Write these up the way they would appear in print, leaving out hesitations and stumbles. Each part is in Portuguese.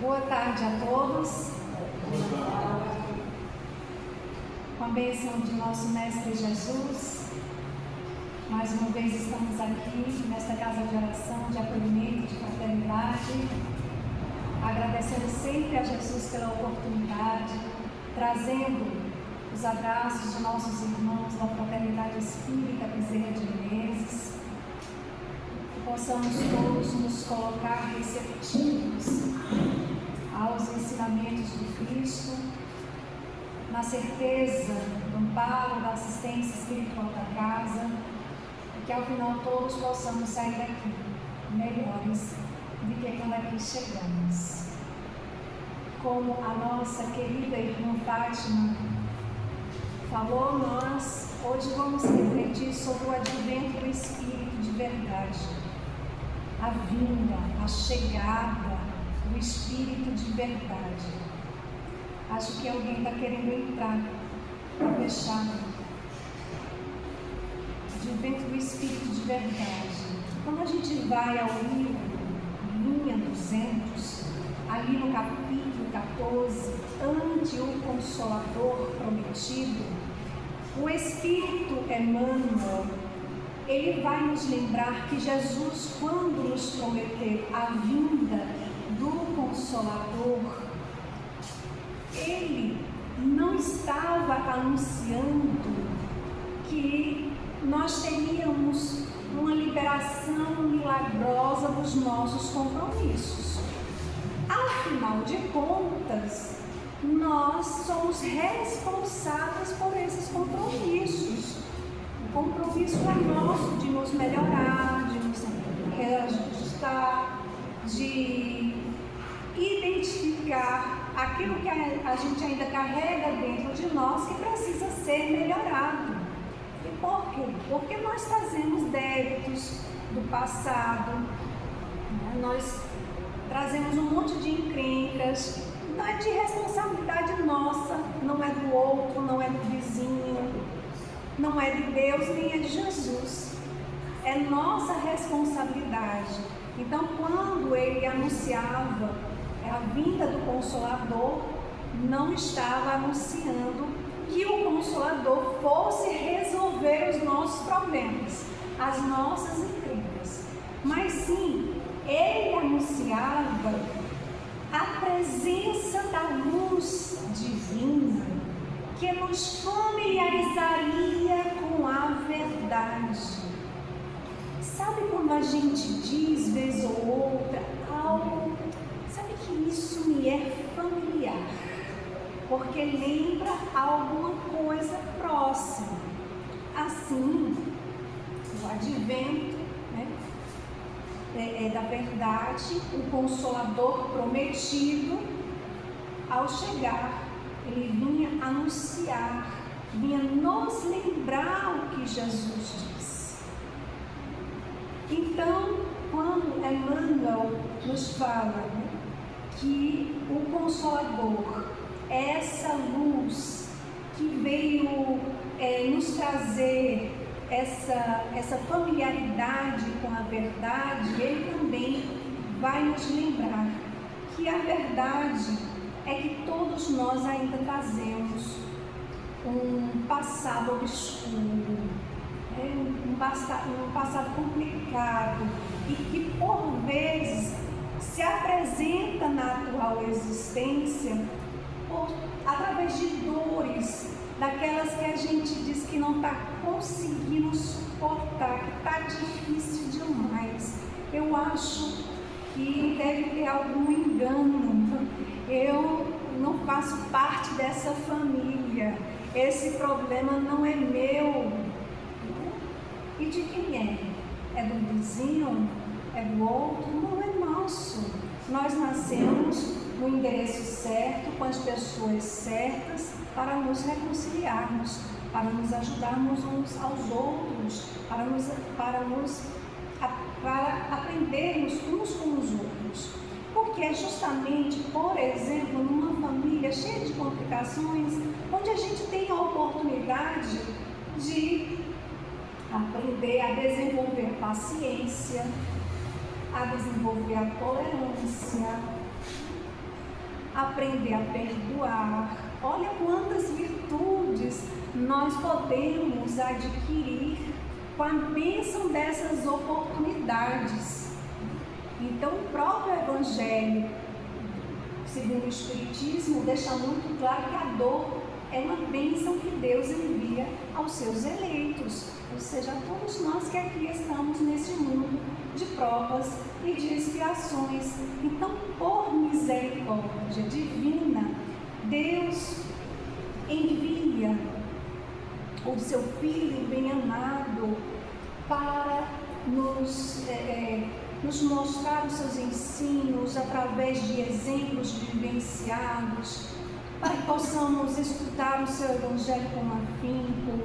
Boa tarde a todos. Com a bênção de nosso Mestre Jesus, mais uma vez estamos aqui nesta casa de oração, de acolhimento, de fraternidade, agradecendo sempre a Jesus pela oportunidade, trazendo os abraços de nossos irmãos da Fraternidade Espírita Bezerra de Menezes, que possamos todos nos colocar receptivos aos ensinamentos de Cristo, na certeza do amparo, da assistência espiritual da casa, e que ao final todos possamos sair daqui melhores do que quando aqui chegamos. Como a nossa querida irmã Fátima falou, nós hoje vamos refletir sobre o advento do Espírito de verdade, a vinda, a chegada do Espírito de verdade. Acho que alguém está querendo entrar para fechar. Advento do Espírito de verdade. Quando a gente vai ao livro, linha 200, ali no capítulo 14, ante o Consolador prometido, o Espírito Emmanuel, ele vai nos lembrar que Jesus, quando nos prometeu a vinda do Consolador, ele não estava anunciando que nós teríamos uma liberação milagrosa dos nossos compromissos. Afinal de contas, nós somos responsáveis por esses compromissos. O compromisso é nosso de nos melhorar, de nos reajustar, de identificar aquilo que a gente ainda carrega dentro de nós que precisa ser melhorado. E por quê? Porque nós trazemos débitos do passado, né? Nós trazemos um monte de encrencas, não é de responsabilidade nossa, não é do outro, não é do vizinho, não é de Deus, nem é de Jesus. É nossa responsabilidade. Então, quando ele anunciava a vinda do Consolador, não estava anunciando que o Consolador fosse resolver os nossos problemas, as nossas encrencas, mas sim, ele anunciava a presença da luz divina que nos familiarizaria com a verdade. Sabe quando a gente diz, vez ou outra, algo, sabe que isso me é familiar, porque lembra alguma coisa próxima. Assim, o advento, né, da verdade, o Consolador prometido, ao chegar, ele vinha anunciar, vinha nos lembrar o que Jesus disse. Então, quando Emmanuel nos fala, né, que o Consolador é essa luz que veio nos trazer essa familiaridade com a verdade, ele também vai nos lembrar que a verdade é que todos nós ainda trazemos um passado obscuro, um passado complicado e que por vezes se apresenta na atual existência através de dores, daquelas que a gente diz que não está conseguindo suportar, que está difícil demais. Eu acho que deve ter algum engano. Eu não faço parte dessa família. Esse problema não é meu. E de quem é? É do vizinho? É do outro? Não é nosso. Nós nascemos no endereço certo, com as pessoas certas, para nos reconciliarmos, para nos ajudarmos uns aos outros, para aprendermos uns com os outros. Porque é justamente, por exemplo, numa família cheia de complicações, onde a gente tem a oportunidade de aprender a desenvolver paciência, a desenvolver a tolerância, aprender a perdoar. Olha quantas virtudes nós podemos adquirir com a bênção dessas oportunidades. Então, o próprio Evangelho, segundo o Espiritismo, deixa muito claro que a dor é uma bênção que Deus envia aos seus eleitos, ou seja, a todos nós que aqui estamos nesse mundo de provas e de expiações. Então, por misericórdia divina, Deus envia o seu Filho bem-amado para nos mostrar os seus ensinos através de exemplos vivenciados, para que possamos estudar o seu Evangelho com afinco.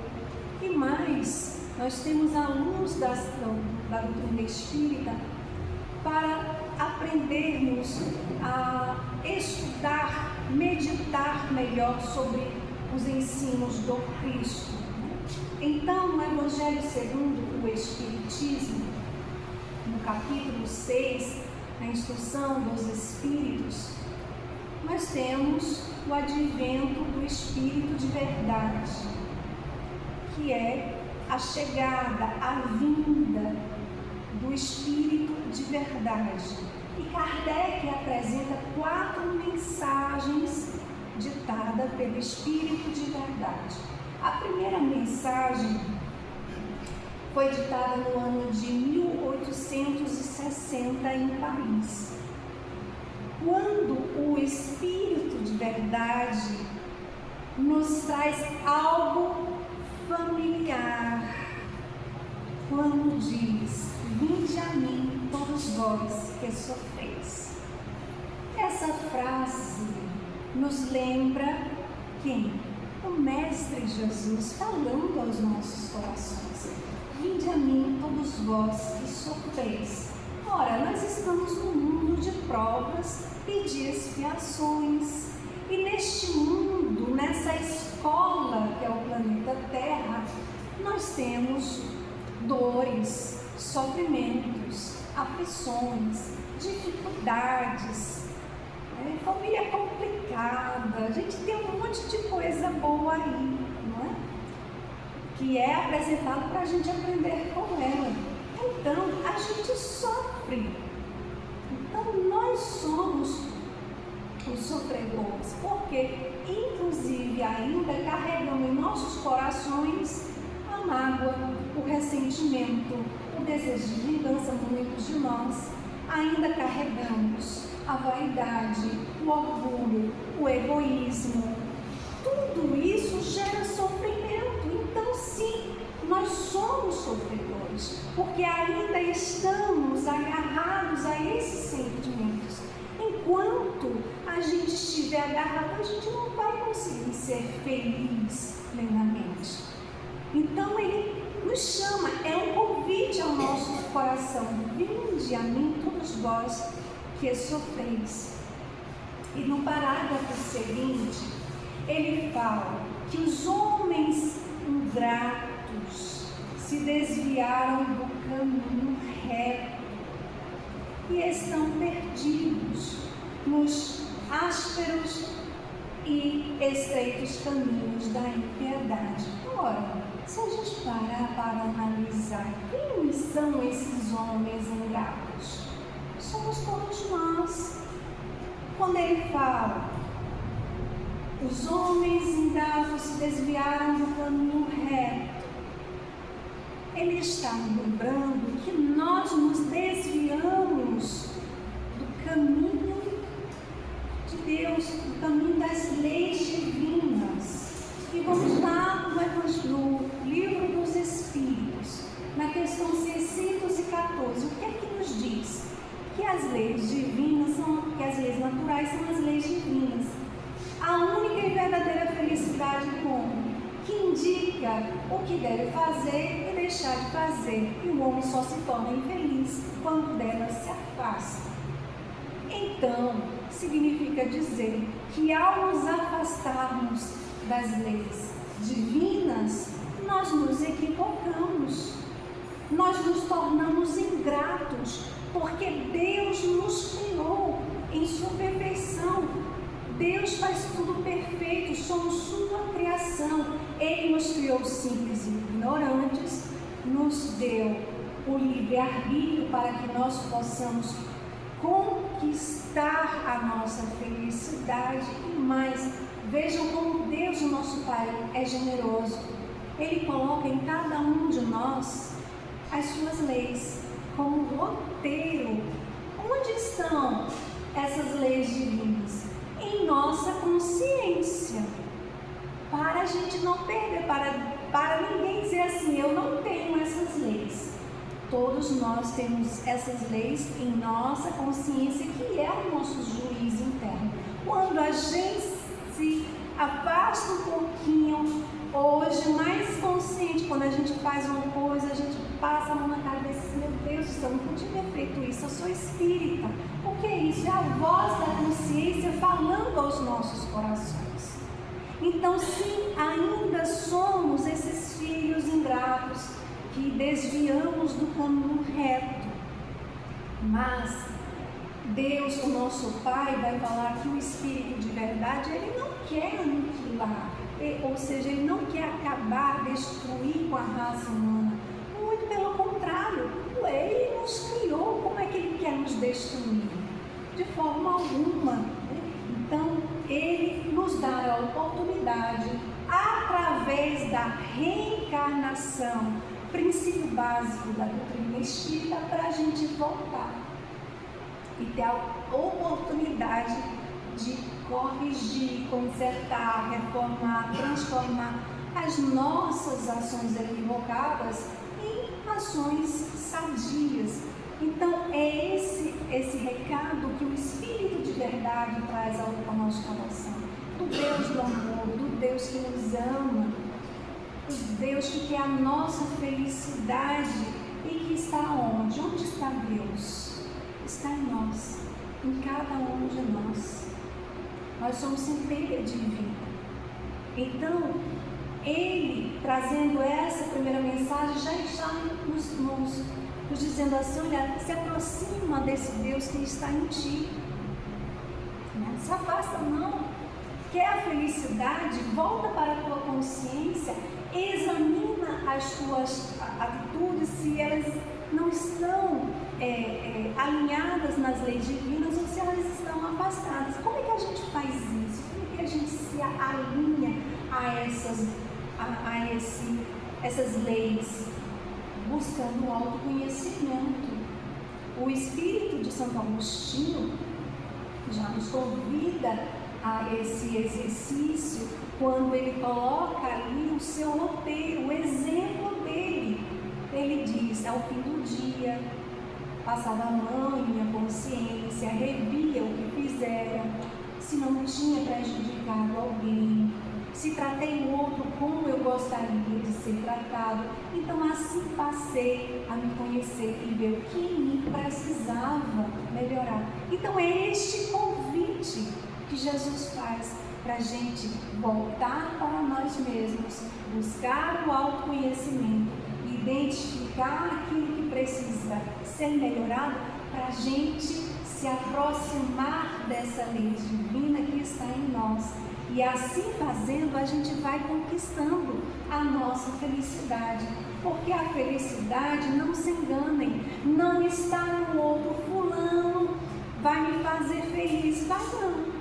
E mais, nós temos a luz da doutrina espírita para aprendermos a estudar, meditar melhor sobre os ensinos do Cristo. Então, no Evangelho segundo o Espiritismo, no capítulo 6, a instrução dos Espíritos, nós temos o advento do Espírito de verdade, que é a chegada, a vinda do Espírito de verdade. E Kardec apresenta 4 mensagens ditadas pelo Espírito de verdade. A primeira mensagem foi ditada no ano de 1860 em Paris, quando o Espírito de verdade nos traz algo familiar, quando diz: vinde a mim todos vós que sofreis. Essa frase nos lembra quem? O Mestre Jesus falando aos nossos corações: vinde a mim todos vós que sofreis. Ora, nós estamos num mundo de provas e de expiações, e neste mundo, nessa escola que é o planeta Terra, nós temos dores, sofrimentos, aflições, dificuldades, família complicada, a gente tem um monte de coisa boa aí, não é? Que é apresentado para a gente aprender com ela. Então, a gente sofre. Então, nós somos os sofredores, porque, inclusive, ainda carregamos em nossos corações a mágoa, o ressentimento, o desejo de vingança. Muitos de nós ainda carregamos a vaidade, o orgulho, o egoísmo. Tudo isso gera sofrimento. Então, sim, nós somos sofredores, porque ainda estamos agarrados a esses sentimentos. Enquanto a gente estiver agarrado, a gente não vai conseguir ser feliz plenamente. Então, ele nos chama, é um convite ao nosso coração: vinde a mim todos vós que sofreis. E no parágrafo seguinte, ele fala que os homens ingratos se desviaram do caminho reto e estão perdidos nos ásperos e estreitos caminhos da impiedade. Ora, se a gente parar para analisar quem são esses homens ingratos, somos todos nós. Quando ele fala, os homens ingratos se desviaram do caminho reto, ele está lembrando que nós nos desviamos do caminho de Deus, do caminho das leis divinas. E vamos lá no Livro dos Espíritos, na questão 614, o que é que nos diz? Que as leis divinas que as leis naturais são as leis divinas. A única e verdadeira felicidade do homem, que indica o que deve fazer e deixar de fazer, e o homem só se torna infeliz quando delas se afasta. Então, significa dizer que ao nos afastarmos das leis divinas, nós nos equivocamos, nós nos tornamos ingratos, porque Deus nos criou em sua perfeição. Ele nos criou simples e ignorantes, nos deu o livre-arbítrio para que nós possamos conquistar a nossa felicidade e mais. Vejam como Deus, o nosso Pai, é generoso. Ele coloca em cada um de nós as suas leis como roteiro. Onde estão essas leis divinas? Em nossa consciência. Para a gente não perder, para ninguém dizer assim, eu não tenho essas leis. Todos nós temos essas leis em nossa consciência, que é o nosso juiz interno. Quando a gente se afasta um pouquinho, hoje mais consciente, quando a gente faz uma coisa, a gente passa a mão na cabeça, meu Deus do céu, não podia ter feito isso, eu sou espírita. O que é isso? É a voz da consciência falando aos nossos corações. Então, sim, ainda somos esses filhos ingratos que desviamos do caminho reto. Mas Deus, o nosso Pai, vai falar que o Espírito de verdade, ele não quer aniquilar, ou seja, ele não quer acabar, destruir com a raça humana. Muito pelo contrário, ele nos criou, como é que ele quer nos destruir? De forma alguma. Então, ele nos dá a oportunidade, através da reencarnação, princípio básico da doutrina espírita, para a gente voltar e ter a oportunidade de corrigir, consertar, reformar, transformar as nossas ações equivocadas em ações sadias. Então é esse recado que o Espírito de verdade traz ao nosso coração, do Deus do amor, do Deus que nos ama, do Deus que quer a nossa felicidade e que está onde? Onde está Deus? Está em nós, em cada um de nós. Nós somos centelha divina. Então, ele, trazendo essa primeira mensagem, já está nos dizendo assim, olha, se aproxima desse Deus que está em ti. Não se afasta não. Quer a felicidade? Volta para a tua consciência, examina as tuas atitudes, se elas não estão alinhadas nas leis divinas ou se elas estão afastadas. Como é que a gente faz isso? Como é que a gente se alinha a essas leis? Buscando o autoconhecimento. O Espírito de Santo Agostinho já nos convida a esse exercício quando ele coloca ali o seu roteiro, o exemplo dele. Ele diz, ao fim do dia, passava a mão em minha consciência, revia o que fizera, se não tinha prejudicado alguém, se tratei o outro como eu gostaria de ser tratado. Então assim passei a me conhecer e ver o que em mim precisava melhorar. Então é este convite que Jesus faz para a gente voltar para nós mesmos, buscar o autoconhecimento, identificar aquilo que precisa ser melhorado para a gente se aproximar dessa lei divina que está em nós. E assim fazendo, a gente vai conquistando a nossa felicidade. Porque a felicidade, não se enganem, não está no outro. Fulano vai me fazer feliz. Vai não.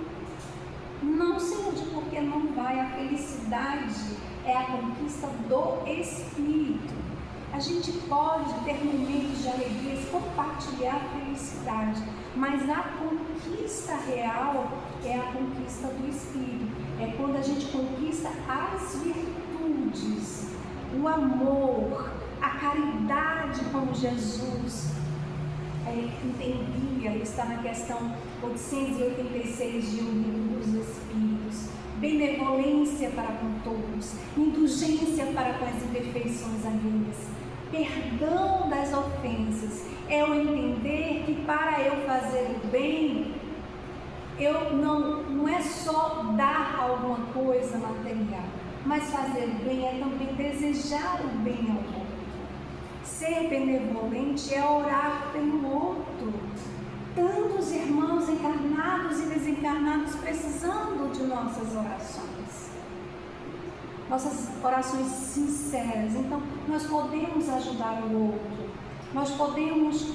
Não se ilude, porque não vai. A felicidade é a conquista do Espírito. A gente pode ter momentos de alegria, compartilhar a felicidade, mas a conquista real é a conquista do Espírito. É quando a gente conquista as virtudes, o amor, a caridade como Jesus entendia. Está na questão 886 de O Livro dos Espíritos. Benevolência para com todos, indulgência para com as imperfeições alheias, perdão das ofensas. É o entender que para eu fazer o bem, eu não é só dar alguma coisa material, mas fazer o bem é também desejar o bem ao outro. Ser benevolente é orar pelo outro. Tantos irmãos encarnados e desencarnados precisando de nossas orações. nossas orações sinceras. Então, nós podemos ajudar o outro, nós podemos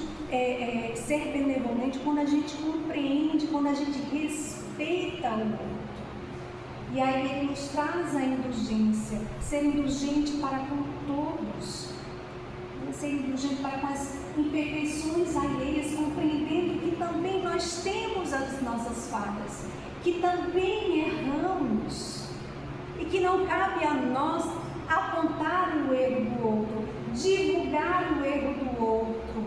ser benevolente quando a gente compreende, quando a gente respeita o outro. E aí ele nos traz a indulgência, ser indulgente para com todos, ser indulgente para com as imperfeições alheias, compreendendo que também nós temos as nossas falhas, que também erramos, e que não cabe a nós apontar o erro do outro, divulgar o erro do outro.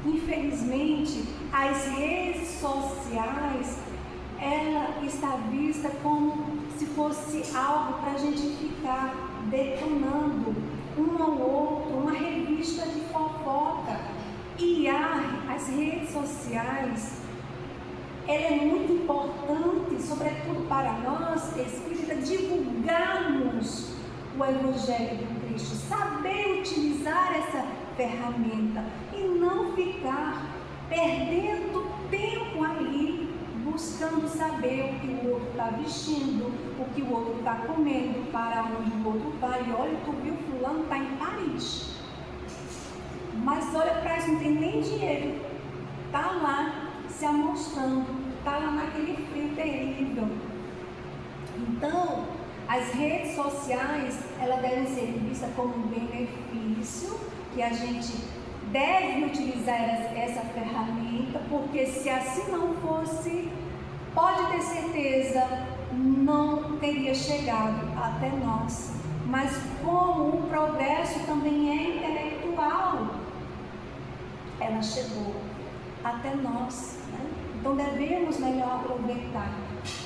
Infelizmente, as redes sociais, ela está vista como se fosse algo para a gente ficar detonando um ao outro, uma revista de fofoca. E as redes sociais, ela é muito importante, sobretudo para nós espíritas, divulgarmos o Evangelho de Cristo, saber utilizar essa ferramenta e não ficar perdendo tempo ali buscando saber o que o outro está vestindo, o que o outro está comendo, para onde o outro vai. Olha, tu viu, fulano está em Paris, mas olha para isso, não tem nem dinheiro, está lá se amostrando, está lá naquele frio terrível. Então, as redes sociais, elas devem ser vistas como um benefício, que a gente deve utilizar essa ferramenta, porque se assim não fosse, pode ter certeza, não teria chegado até nós. Mas como o progresso também é intelectual, ela chegou até nós, né? Então devemos melhor aproveitar.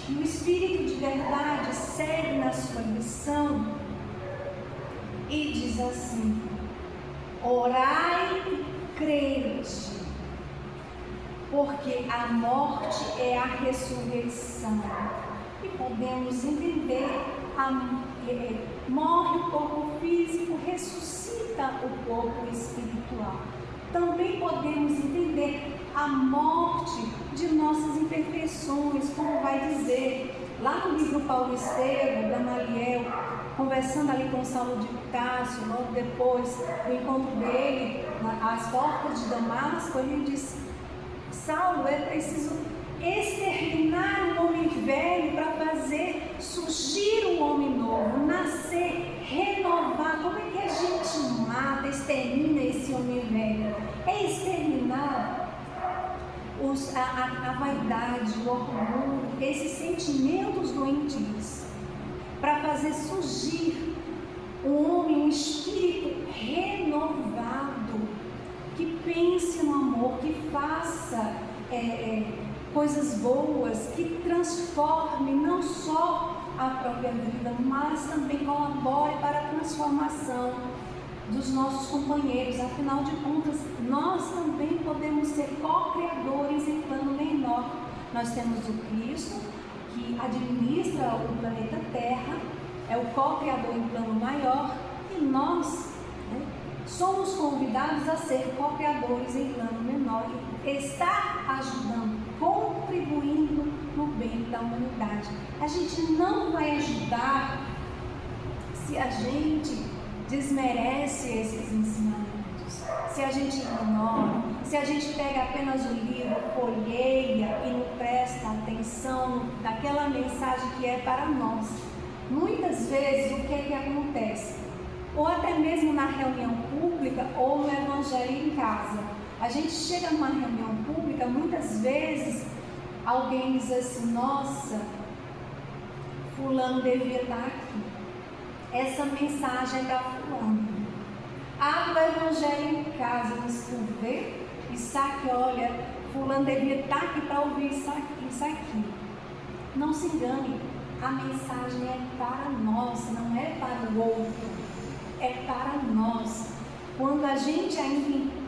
E o Espírito de verdade segue na sua lição e diz assim: orai e crede, porque a morte é a ressurreição. E podemos entender, morre o corpo físico, ressuscita o corpo espiritual. Também podemos entender a morte de nossas imperfeições, como vai dizer lá no livro Paulo Estevam, Gamaliel, conversando ali com Saulo de Tarso, logo depois do encontro dele às portas de Damasco, ele diz: Saulo, é preciso exterminar o homem velho para fazer surgir um homem novo, nascer, renovar. Como é que a gente mata, extermina esse homem velho? É exterminar a vaidade, o orgulho, esses sentimentos doentios, para fazer surgir um homem, um espírito renovado, que pense no amor, que faça coisas boas, que transforme não só a própria vida, mas também colabore para a transformação dos nossos companheiros. Afinal de contas, nós também podemos ser co-criadores em plano menor. Nós temos o Cristo, que administra o planeta Terra, é o co-criador em plano maior, e nós, né, somos convidados a ser co-criadores em plano menor, e estar ajudando, contribuindo no bem da humanidade. A gente não vai ajudar se a gente desmerece esses ensinamentos, se a gente ignora, se a gente pega apenas o livro, folheia e não presta atenção naquela mensagem que é para nós. Muitas vezes o que acontece? Ou até mesmo na reunião pública ou no evangelho em casa. A gente chega numa reunião pública, muitas vezes alguém diz assim: nossa, fulano devia estar aqui. Essa mensagem é da fulano. Abre o evangelho em casa, mas tu vê e sabe, olha, fulano devia estar aqui para ouvir isso aqui. Não se engane, a mensagem é para nós, não é para o outro, é para nós. Quando a gente ainda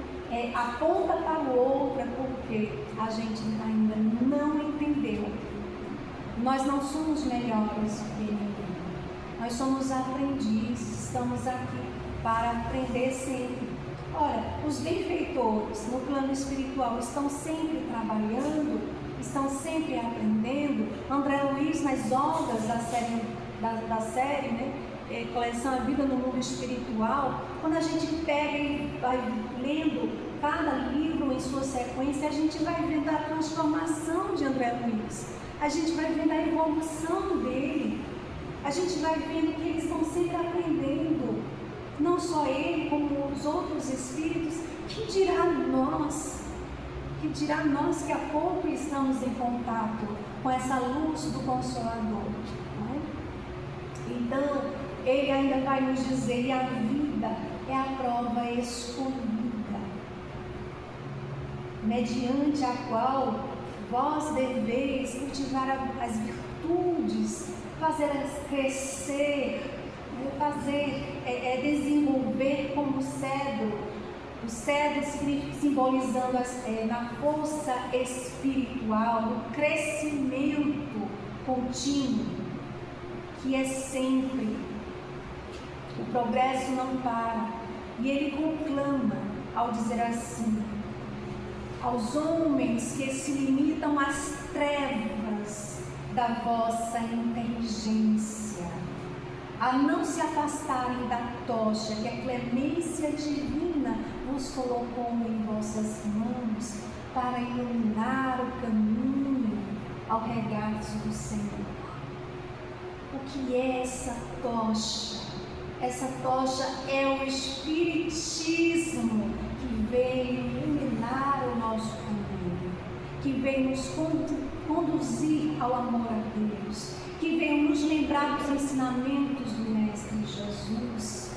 aponta para o outro, é porque a gente ainda não entendeu. Nós não somos melhores que ninguém. Nós somos aprendizes, estamos aqui para aprender sempre. Ora, os benfeitores no plano espiritual estão sempre trabalhando, estão sempre aprendendo. André Luiz, nas obras da série, né, coleção A Vida no Mundo Espiritual, quando a gente pega e vai lendo cada livro em sua sequência, a gente vai vendo a transformação de André Luiz, a gente vai vendo a evolução dele, a gente vai vendo que eles estão sempre aprendendo, não só ele, como os outros espíritos. Que dirá nós que há pouco estamos em contato com essa luz do Consolador, né? Então, ele ainda vai nos dizer: e a vida é a prova escolhida, mediante a qual vós deveis cultivar as virtudes, fazê-las crescer, desenvolver como cedro. O cedro simbolizando na força espiritual, no crescimento contínuo, que é sempre. O progresso não para. E ele conclama ao dizer assim: aos homens que se limitam às trevas da vossa inteligência, a não se afastarem da tocha que a clemência divina vos colocou em vossas mãos para iluminar o caminho ao regaço do Senhor. O que é essa tocha? Essa tocha é o Espiritismo que veio iluminar o nosso caminho, que veio nos conduzir ao amor a Deus, que veio nos lembrar dos ensinamentos do Mestre Jesus,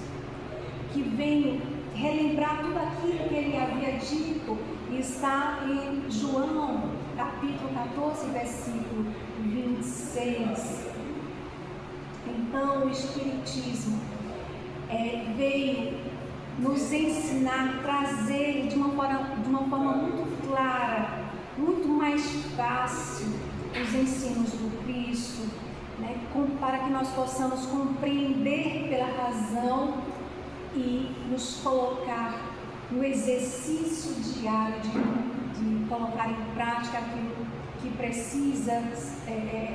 que veio relembrar tudo aquilo que ele havia dito, e está em João, capítulo 14, versículo 26. Então, o Espiritismo veio nos ensinar, trazer de uma forma muito clara, muito mais fácil, os ensinos do Cristo, né, para que nós possamos compreender pela razão e nos colocar no exercício diário de colocar em prática aquilo que precisa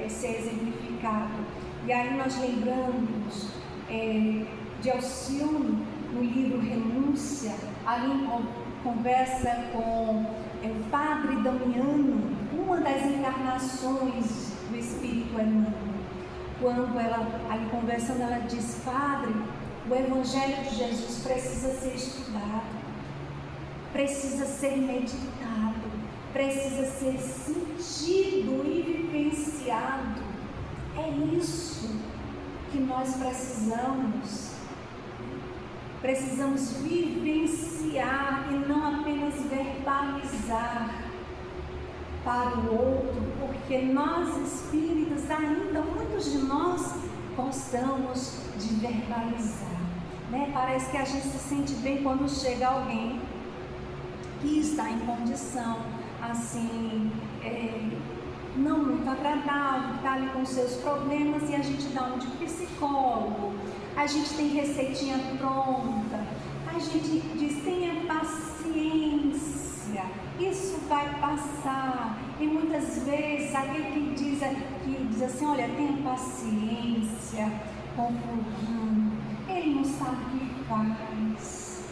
ser exemplificado. E aí nós lembramos de Alcione, no livro Renúncia, ali conversa com o Padre Damiano, uma das encarnações do Espírito Emmanuel. Quando ela, ali conversando, ela diz: Padre, o Evangelho de Jesus precisa ser estudado, precisa ser meditado, precisa ser sentido e vivenciado. É isso que nós precisamos. Precisamos vivenciar e não apenas verbalizar para o outro, porque nós espíritas, ainda muitos de nós gostamos de verbalizar, né? Parece que a gente se sente bem quando chega alguém que está em condição assim, não muito agradável, que está ali com seus problemas, e a gente dá um de psicólogo, a gente tem receitinha pronta, a gente diz: tenha paciência, isso vai passar. E muitas vezes aquele que diz assim: olha, tenha paciência com fulano, ele não sabe o que faz,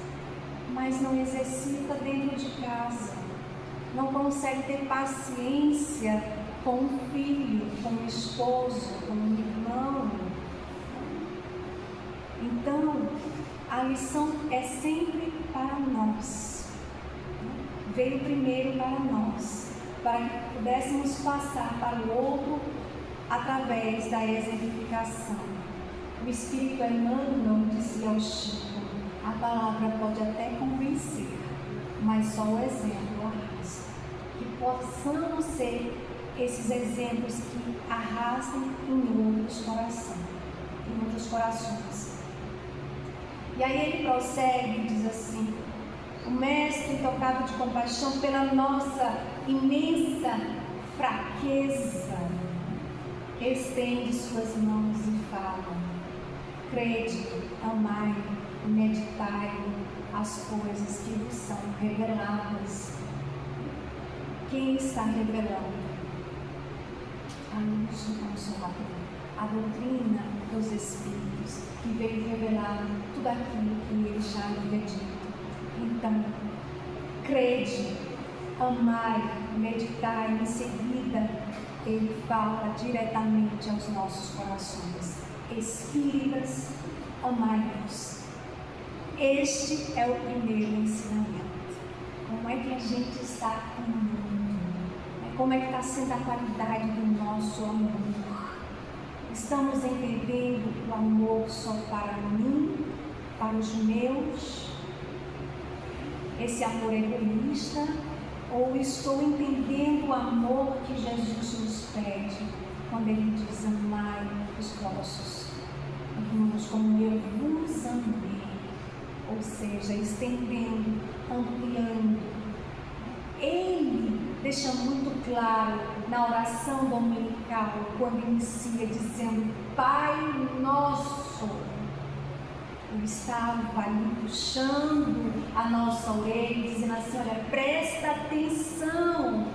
mas não exercita dentro de casa, não consegue ter paciência com o filho, com o esposo, com o irmão. Então, a lição é sempre para nós. Veio primeiro para nós, para que pudéssemos passar para o outro através da exemplificação. O Espírito Emmanuel dizia ao Chico: a palavra pode até convencer, mas só o exemplo arrasta. Que possamos ser esses exemplos que arrastem em outros corações. E aí ele prossegue e diz assim: o Mestre, tocado de compaixão pela nossa imensa fraqueza, estende suas mãos e fala: crede, amai, meditai as coisas que vos são reveladas. Quem está revelando? A luz do Consolador, a doutrina dos Espíritos, que veio revelar tudo aquilo que ele já havia dito. Então, crede, amai, meditai, em seguida ele fala diretamente aos nossos corações. Espíritas, amai-vos. Este é o primeiro ensinamento. Como é que a gente está amando? Como é que está sendo a qualidade do nosso amor? Estamos entendendo o amor só para mim, para os meus? Esse amor egoísta? Ou estou entendendo o amor que Jesus nos pede quando ele diz: amai os vossos irmãos como eu vos amei? Ou seja, estendendo, ampliando. Ele deixa muito claro na oração dominical, quando inicia dizendo: Pai Nosso. Ele estava ali puxando a nossa orelha, dizendo assim: olha, presta atenção.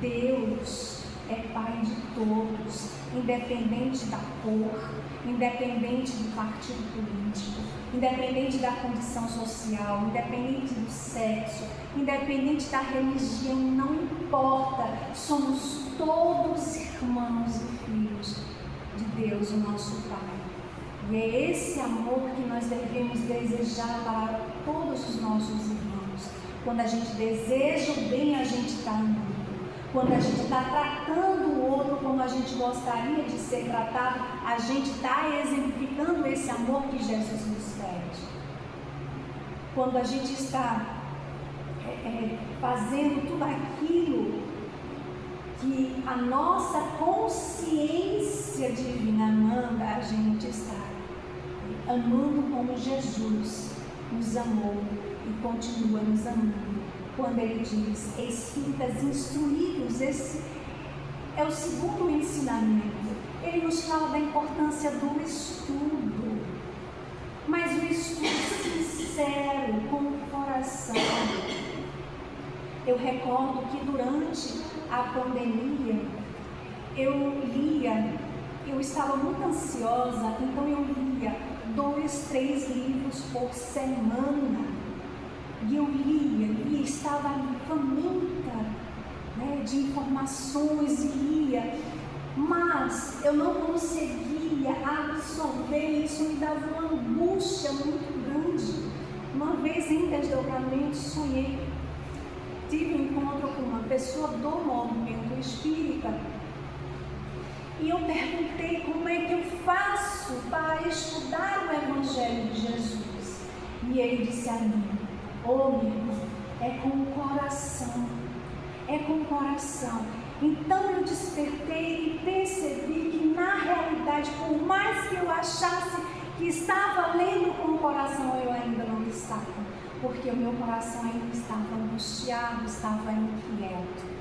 Deus é Pai de todos, independente da cor, independente do partido político, independente da condição social, independente do sexo, independente da religião, não importa, somos todos irmãos e filhos de Deus, o nosso Pai. E é esse amor que nós devemos desejar para todos os nossos irmãos. Quando a gente deseja o bem, a gente está amando. Quando a gente está tratando o outro como a gente gostaria de ser tratado, a gente está exemplificando esse amor que Jesus nos pede. Quando a gente está fazendo tudo aquilo que a nossa consciência divina manda, a gente está amando como Jesus nos amou e continua nos amando. Quando ele diz: espíritas instruídos, esse é o segundo ensinamento. Ele nos fala da importância do estudo, mas o estudo sincero, com o coração. Eu recordo que durante a pandemia, eu estava muito ansiosa, então eu lia 2, 3 livros por semana. E eu lia, estava ali faminta, né, de informações, e lia, mas eu não conseguia absorver isso, me dava uma angústia muito grande. Uma vez em desdobramento sonhei, tive um encontro com uma pessoa do movimento espírita, e eu perguntei como é que eu faço para estudar o Evangelho de Jesus, e ele disse a mim: oh, meu irmão, é com o coração, é com o coração. Então eu despertei e percebi que na realidade, por mais que eu achasse que estava lendo com o coração, eu ainda não estava, porque o meu coração ainda estava angustiado, estava inquieto.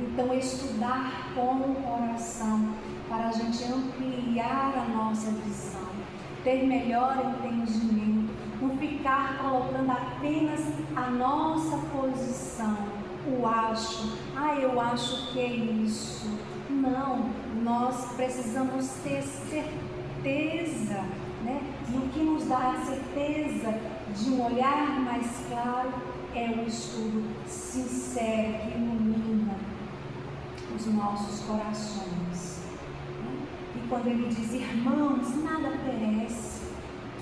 Então estudar com o coração, para a gente ampliar a nossa visão, ter melhor entendimento, não ficar colocando apenas a nossa posição, o acho, eu acho que é isso. Não, nós precisamos ter certeza, né? E o que nos dá a certeza de um olhar mais claro é o estudo sincero que ilumina os nossos corações. E quando ele diz: irmãos, nada perece,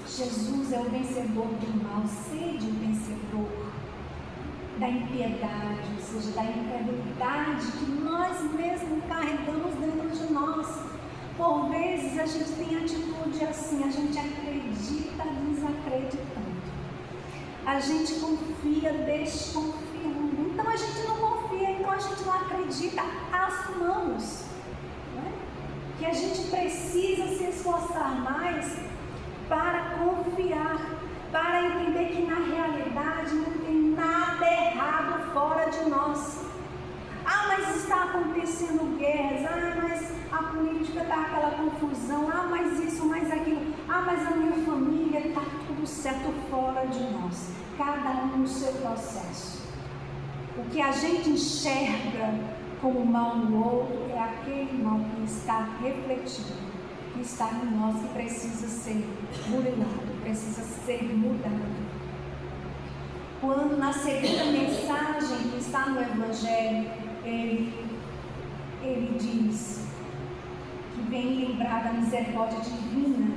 Jesus é o vencedor do mal, sede o vencedor da impiedade, ou seja, da incredulidade que nós mesmos carregamos dentro de nós. Por vezes a gente tem atitude assim, a gente acredita desacreditando, a gente confia desconfiando. Então a gente não confia, então a gente não acredita. Assumamos, né, que a gente precisa se esforçar mais para confiar, para entender que na realidade não tem nada errado fora de nós. Mas está acontecendo guerras, mas a política está aquela confusão, mas isso, mas aquilo, mas a minha família, está tudo certo fora de nós, cada um no seu processo. O que a gente enxerga como mal no outro, é aquele mal que está refletido, que está em nós, que precisa ser burilado, precisa ser mudado. Quando na segunda mensagem que está no Evangelho, ele diz que vem lembrar da misericórdia divina,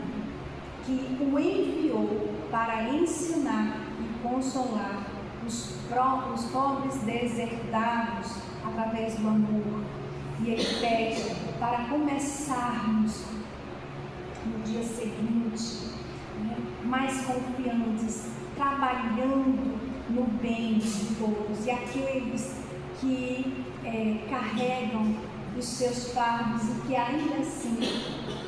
que o enviou para ensinar e consolar os pobres deserdados através do amor. E ele pede para começarmos no dia seguinte, mais confiantes, trabalhando no bem de todos. E aqueles que carregam os seus fardos e que ainda assim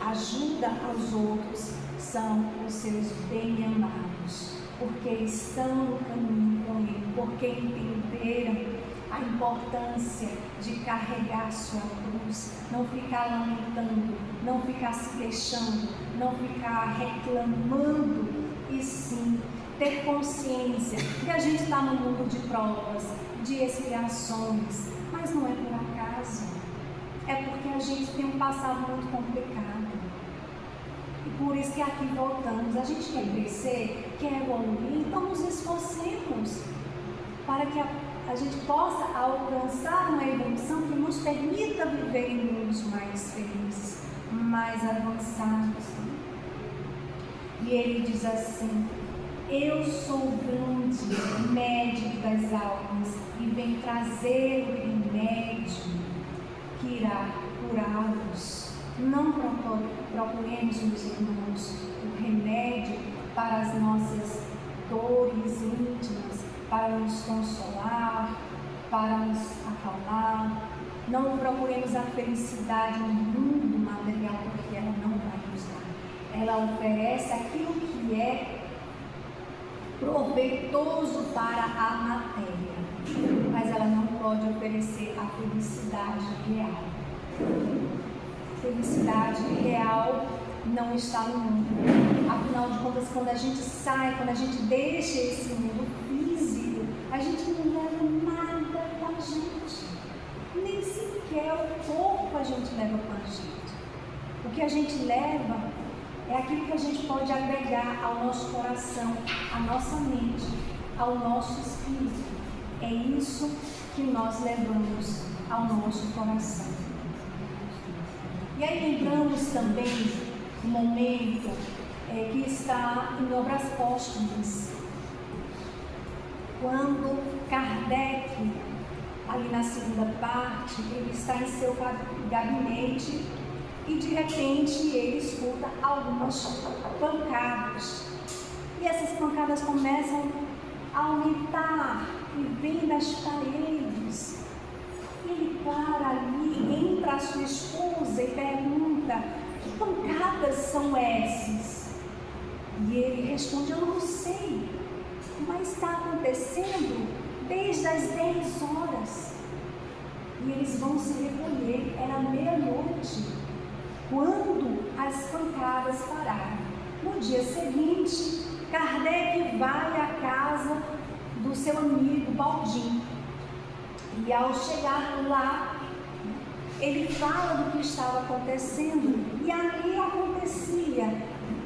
ajudam aos outros são os seus bem-amados, porque estão no caminho com Ele, porque entenderam a importância de carregar sua cruz, não ficar lamentando, não ficar se queixando, não ficar reclamando, e sim ter consciência que a gente está no mundo de provas, de expiações, mas não é por acaso, é porque a gente tem um passado muito complicado. E por isso que aqui voltamos. A gente quer crescer, quer evoluir, então nos esforcemos para que a gente possa alcançar uma evolução que nos permita viver em mundos mais felizes, mais avançados. E ele diz assim: eu sou o grande médico das almas e venho trazer o remédio que irá curá-los. Não procuremos, meus irmãos, o remédio para as nossas dores íntimas, para nos consolar, para nos acalmar. Não procuremos a felicidade no mundo material, porque ela não vai nos dar. Ela oferece aquilo que é proveitoso para a matéria, mas ela não pode oferecer a felicidade real. A felicidade real não está no mundo. Afinal de contas, quando a gente sai, quando a gente deixa esse mundo físico, a gente não leva nada com a gente, nem sequer o corpo a gente leva com a gente. O que a gente leva é aquilo que a gente pode agregar ao nosso coração, à nossa mente, ao nosso espírito. É isso que nós levamos ao nosso coração. E aí lembramos também o momento que está em Obras Póstumas, quando Kardec, ali na segunda parte, ele está em seu gabinete e de repente ele escuta algumas pancadas. E essas pancadas começam a aumentar e vêm das paredes. Ele para ali, entra a sua esposa e pergunta: que pancadas são essas? E ele responde: eu não sei, mas está acontecendo desde as 10 horas. E eles vão se recolher, era meia-noite, quando as pancadas pararam. No dia seguinte, Kardec vai à casa do seu amigo Baldim. E ao chegar lá, ele fala do que estava acontecendo, e ali acontecia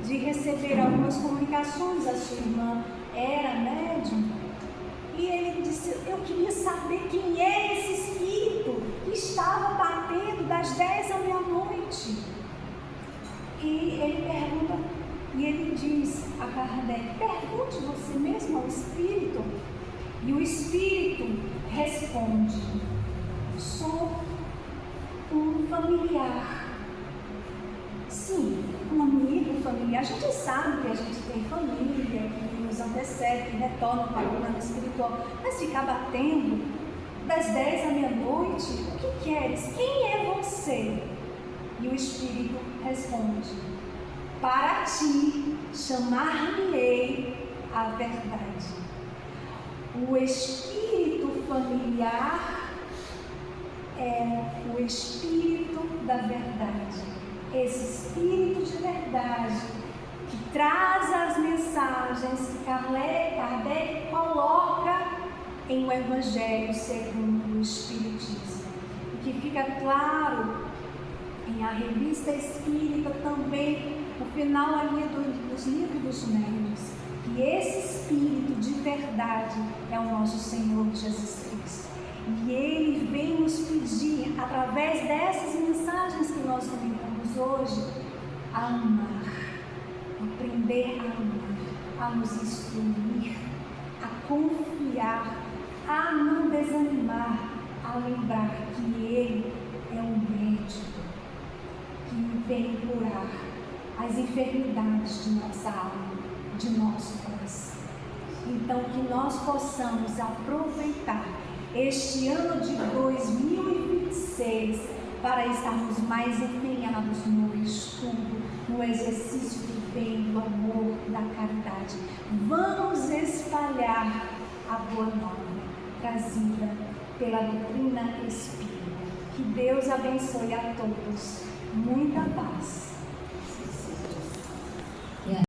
de receber algumas comunicações. A sua irmã era médium, e ele disse: eu queria saber quem é esse espírito que estava batendo das 10 à meia-noite. E ele pergunta, e ele diz a Kardec: pergunte você mesmo ao espírito. E o espírito responde: sou um familiar. Sim, um amigo familiar. A gente sabe que a gente tem família, que nos antecede, que retorna para o plano espiritual, mas ficar batendo das 10 à meia-noite, o que queres? Quem é você? E o espírito responde: para ti chamar-me-ei a verdade. O espírito familiar é o espírito da verdade. Esse espírito de verdade que traz as mensagens que Kardec coloca em o Evangelho segundo o Espiritismo, que fica claro em A Revista Espírita também, no final ali dos livros dos médiuns, que esse Espírito de verdade é o nosso Senhor Jesus Cristo. E Ele vem nos pedir, através dessas mensagens que nós comentamos hoje, a amar, aprender a amar, a nos instruir, a confiar, a não desanimar, a lembrar que Ele é um médico que vem curar as enfermidades de nossa alma, de nosso coração. Então, que nós possamos aproveitar este ano de 2026 para estarmos mais empenhados no estudo, no exercício do bem, do amor, da caridade. Vamos espalhar a boa nova trazida pela doutrina espírita. Que Deus abençoe a todos. Muita paz.